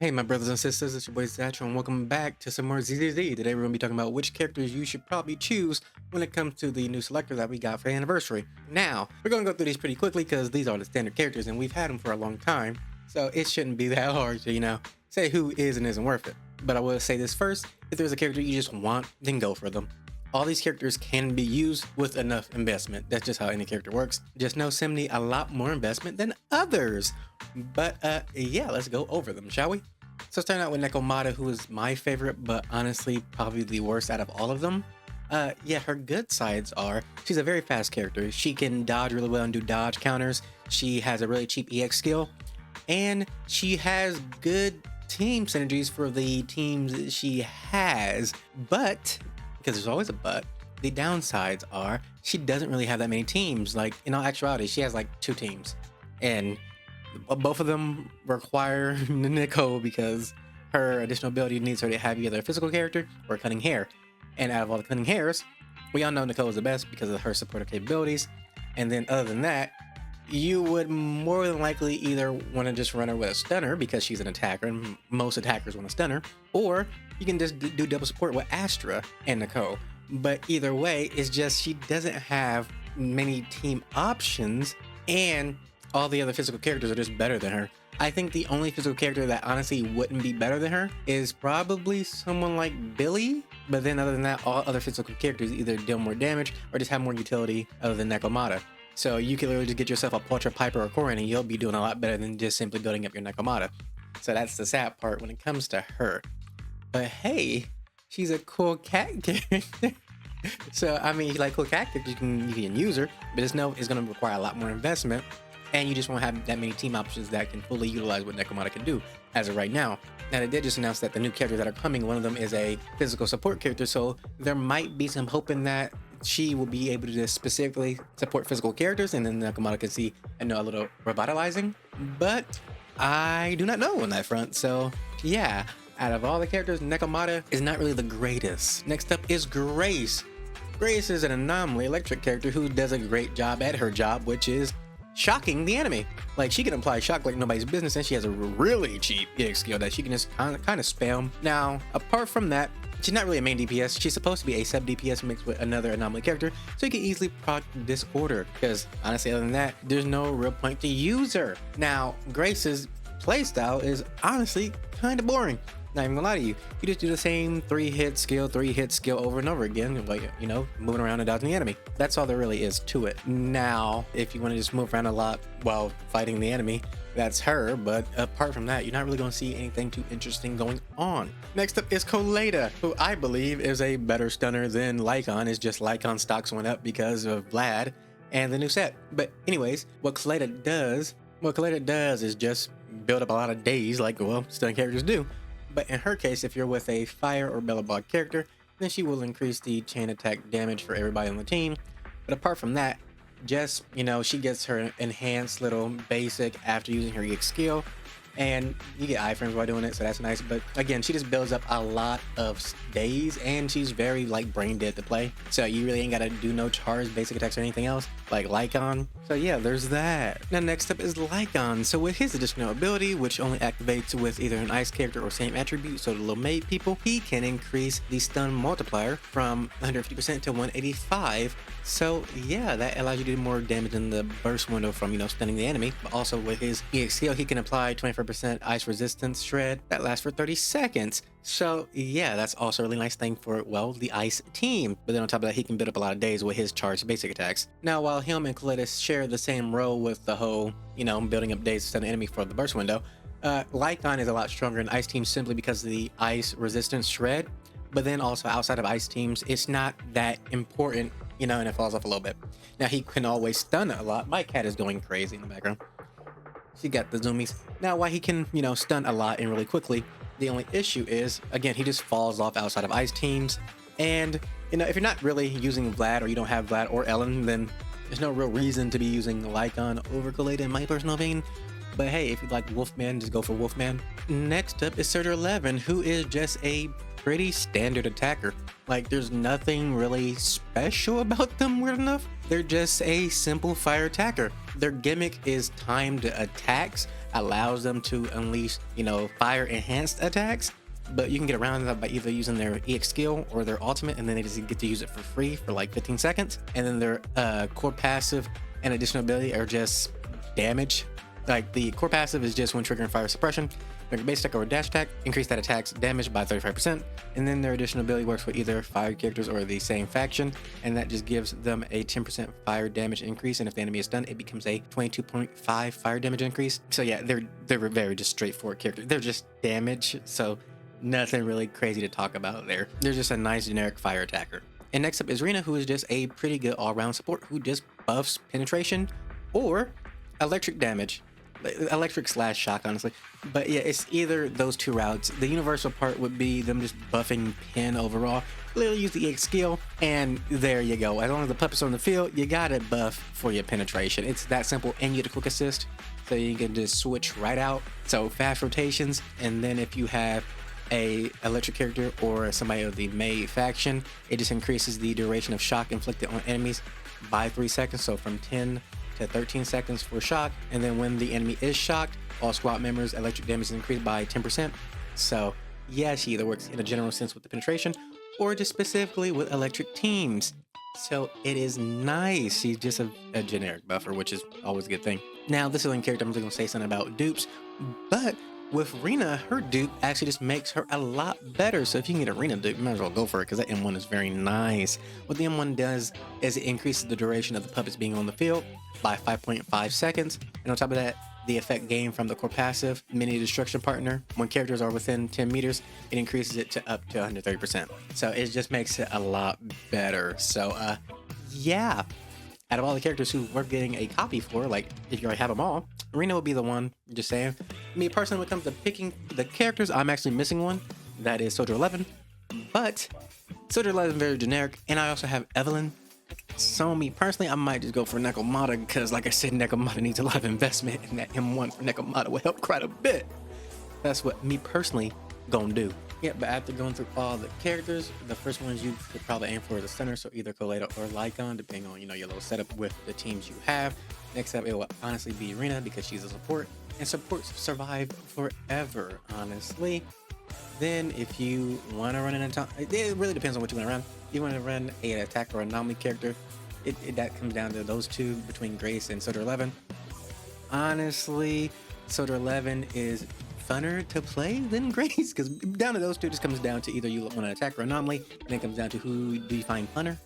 Hey, my brothers and sisters, it's your boy Zzzero, and welcome back to some more ZZZ. Today, we're going to be talking about which characters you should probably choose when it comes to the new selector that we got for the anniversary. Now, we're going to go through these pretty quickly because these are the standard characters and we've had them for a long time, so it shouldn't be that hard to, say who is and isn't worth it. But I will say this first, if there's a character you just want, then go for them. All these characters can be used with enough investment. That's just how any character works. Just know some need a lot more investment than others. But yeah, let's go over them, shall we? So starting out with Nekomata, who is my favorite, but honestly probably the worst out of all of them. Yeah, her good sides are she's a very fast character. She can dodge really well and do dodge counters. She has a really cheap EX skill, and she has good team synergies for the teams that she has. But because there's always a but, the downsides are she doesn't really have that many teams. Like, in all actuality, she has like 2 teams, and both of them require Nico because her additional ability needs her to have either a physical character or cutting hair. And out of all the cutting hairs, we all know Nico is the best because of her supportive capabilities. And then other than that, you would more than likely either want to just run her with a stunner because she's an attacker and most attackers want a stunner, or you can just do double support with Astra and Nico. But either way, it's just she doesn't have many team options, and all the other physical characters are just better than her. I think the only physical character that honestly wouldn't be better than her is probably someone like Billy. But then other than that, all other physical characters either deal more damage or just have more utility other than Nekomata. So you can literally just get yourself a Ultra Piper or Korin and you'll be doing a lot better than just simply building up your Nekomata. So that's the sad part when it comes to her. But hey, she's a cool cat character. So I mean, if you like cool cat characters, you can use her, but just know it's going to require a lot more investment. And you just won't have that many team options that can fully utilize what Nekomata can do as of right now. Now, they did just announce that the new characters that are coming, one of them is a physical support character, so there might be some hope in that she will be able to just specifically support physical characters, and then Nekomata can see a little revitalizing. But I do not know on that front, so yeah. Out of all the characters, Nekomata is not really the greatest. Next up is Grace. Grace is an anomaly electric character who does a great job at her job, which is shocking the enemy. Like, she can apply shock like nobody's business, and she has a really cheap EX skill that she can just kind of spam. Now, apart from that, she's not really a main DPS. She's supposed to be a sub DPS mixed with another anomaly character, so you can easily proc Disorder, because honestly, other than that, there's no real point to use her. Now, Grace's playstyle is honestly kind of boring. Not even gonna lie to you. You just do the same 3-hit skill over and over again, like, moving around and dodging the enemy. That's all there really is to it. Now, if you want to just move around a lot while fighting the enemy, that's her, but apart from that, you're not really going to see anything too interesting going on. Next up is Coleta, who I believe is a better stunner than Lycon. It's just Lycon stocks went up because of Vlad and the new set. But anyways, what Coleta does is just build up a lot of days like, well, stun characters do. But in her case, if you're with a fire or Bellabog character, then she will increase the chain attack damage for everybody on the team. But apart from that, just, she gets her enhanced little basic after using her EX skill, and you get iframes while doing it, so that's nice. But again, she just builds up a lot of days, and she's very brain dead to play, so you really ain't gotta do no charge basic attacks or anything else like Lycon. So yeah, there's that. Now next up is Lycon. So with his additional ability, which only activates with either an ice character or same attribute, so the little maid people, he can increase the stun multiplier from 150% to 185. So yeah, that allows you to do more damage in the burst window from stunning the enemy. But also with his EX skill, he can apply 24% ice resistance shred that lasts for 30 seconds. So yeah, that's also a really nice thing for, well, the ice team. But then on top of that, he can build up a lot of days with his charged basic attacks. Now, while him and Coleta share the same role with the whole, building up days to stun the enemy for the burst window, Lycon is a lot stronger in ice teams simply because of the ice resistance shred. But then also outside of ice teams, it's not that important, and it falls off a little bit. Now, he can always stun a lot. My cat is going crazy in the background. She got the zoomies. Now, while he can, stun a lot and really quickly, the only issue is, again, he just falls off outside of ice teams. And, if you're not really using Vlad, or you don't have Vlad or Ellen, then there's no real reason to be using Lycon over Coleta in my personal opinion. But hey, if you like Wolfman, just go for Wolfman. Next up is Surtur 11, who is just a pretty standard attacker. Like, there's nothing really special about them, weird enough. They're just a simple fire attacker. Their gimmick is timed attacks, allows them to unleash, fire enhanced attacks. But you can get around that by either using their EX skill or their ultimate, and then they just get to use it for free for like 15 seconds. And then their core passive and additional ability are just damage. Like the core passive is just when triggering fire suppression. Their base attack or dash attack increase that attack's damage by 35%. And then their additional ability works for either fire characters or the same faction, and that just gives them a 10% fire damage increase. And if the enemy is stunned, it becomes a 22.5 fire damage increase. So yeah, they're very just straightforward characters. They're just damage. So nothing really crazy to talk about there. They're just a nice generic fire attacker. And next up is Rina, who is just a pretty good all-round support who just buffs penetration or electric damage. Electric / shock, honestly. But yeah, it's either those two routes. The universal part would be them just buffing pen overall. Literally use the EX skill, and there you go. As long as the puppet's on the field, you got it buff for your penetration. It's that simple, and you get a quick assist, so you can just switch right out. So fast rotations, and then if you have a electric character or somebody of the May faction, it just increases the duration of shock inflicted on enemies by 3 seconds. So from 10 to 13 seconds for shock, and then when the enemy is shocked, all squad members electric damage is increased by 10%. So yeah, she either works in a general sense with the penetration or just specifically with electric teams. So it is nice. She's just a generic buffer, which is always a good thing. Now this is one character I'm just gonna say something about dupes, but with Rina, her dupe actually just makes her a lot better. So if you can get a Rina dupe, you might as well go for it, because that M1 is very nice. What the M1 does is it increases the duration of the puppets being on the field by 5.5 seconds. And on top of that, the effect gained from the core passive, Mini Destruction Partner, when characters are within 10 meters, it increases it to up to 130%. So it just makes it a lot better. So yeah, out of all the characters who we're getting a copy for, like if you already have them all, Rina would be the one. Just saying. Me personally, when it comes to picking the characters, I'm actually missing one. That is Soldier 11. But Soldier 11 is very generic, and I also have Evelyn. So me personally, I might just go for Nekomata, because like I said, Nekomata needs a lot of investment, and that M1 for Nekomata will help quite a bit. That's what me personally gonna do. Yeah, but after going through all the characters, the first ones you could probably aim for is the center, so either Coleta or Lycon, depending on your little setup with the teams you have. Next up, it will honestly be Rina, because she's a support, and supports survive forever, honestly. Then if you want to run an attack, it really depends on what you want to run. If you want to run an attack or anomaly character, that comes down to those two between Grace and Soldier 11. Honestly, Soldier 11 is funner to play than Grace, because down to those two just comes down to either you want an attack or anomaly, and then it comes down to who do you find funner.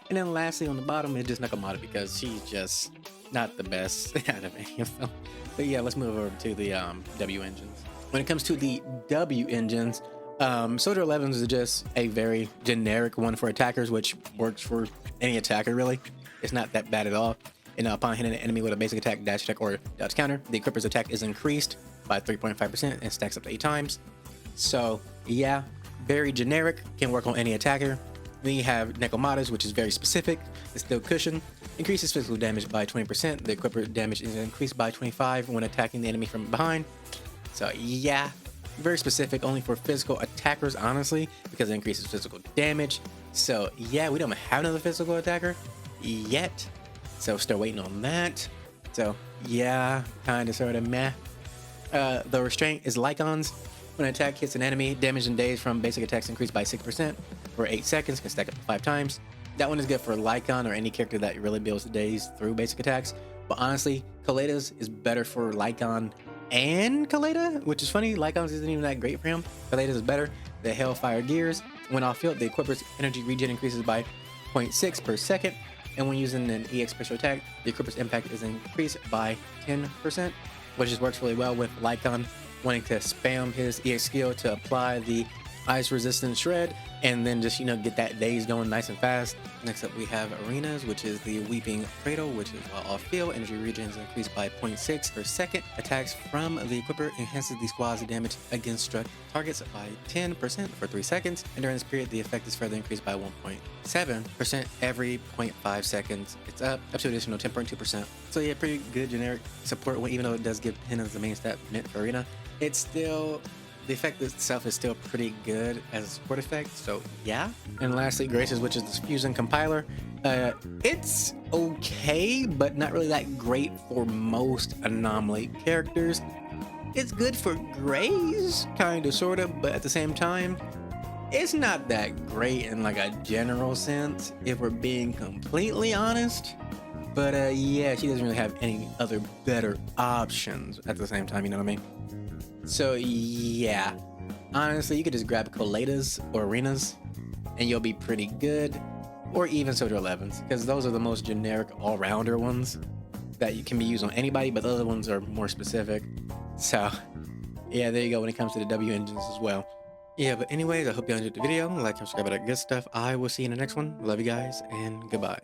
And then lastly on the bottom is just Nekomata, because she's just not the best out of any of them. But yeah, let's move over to the W engines. When it comes to the W engines, Soldier 11 is just a very generic one for attackers, which works for any attacker really. It's not that bad at all. And upon hitting an enemy with a basic attack, dash attack, or dodge counter, the equipper's attack is increased by 3.5% and stacks up to 8 times. So yeah, very generic, can work on any attacker. Then you have Nekomata's, which is very specific. It's still cushion, increases physical damage by 20%. The equipper damage is increased by 25 when attacking the enemy from behind. So yeah, very specific, only for physical attackers, honestly, because it increases physical damage. So yeah, we don't have another physical attacker yet, so still waiting on that. So yeah, kind of sort of meh. The restraint is Lycon's. When an attack hits an enemy, damage and days from basic attacks increased by 6% for 8 seconds, can stack up to 5 times. That one is good for Lycon or any character that really builds days through basic attacks. But honestly, Coleta's is better for Lycon and Coleta, which is funny. Lycon's isn't even that great for him. Coleta's is better. The Hellfire Gears, when off field, the equipper's energy regen increases by 0.6 per second. And when using an EX special attack, the equipper's impact is increased by 10%, which just works really well with Lycon wanting to spam his EX skill to apply the ice resistant shred, and then just get that daze going nice and fast. Next up we have Arenas, which is the Weeping Cradle, which is while off field, energy regen is increased by 0.6 per second. Attacks from the equipper enhances the squad's damage against struck targets by 10% for 3 seconds, and during this period the effect is further increased by 1.7% every 0.5 seconds. It's up to additional 10.2%. So yeah, pretty good generic support, even though it does give Pen as the main stat meant for Arena. It's still, the effect itself is still pretty good as a support effect, so yeah. And lastly, Grace's, which is the Fusion Compiler. It's okay, but not really that great for most anomaly characters. It's good for grays, kind of, sort of, but at the same time, it's not that great in like a general sense, if we're being completely honest. But yeah, she doesn't really have any other better options at the same time, you know what I mean? So yeah, honestly, you could just grab Coletas or Arenas and you'll be pretty good. Or even Soldier 11s, because those are the most generic all-rounder ones that you can be used on anybody, but the other ones are more specific. So yeah, there you go when it comes to the W engines as well. Yeah, but anyways, I hope you enjoyed the video. Like and subscribe, all that good stuff. I will see you in the next one. Love you guys, and goodbye.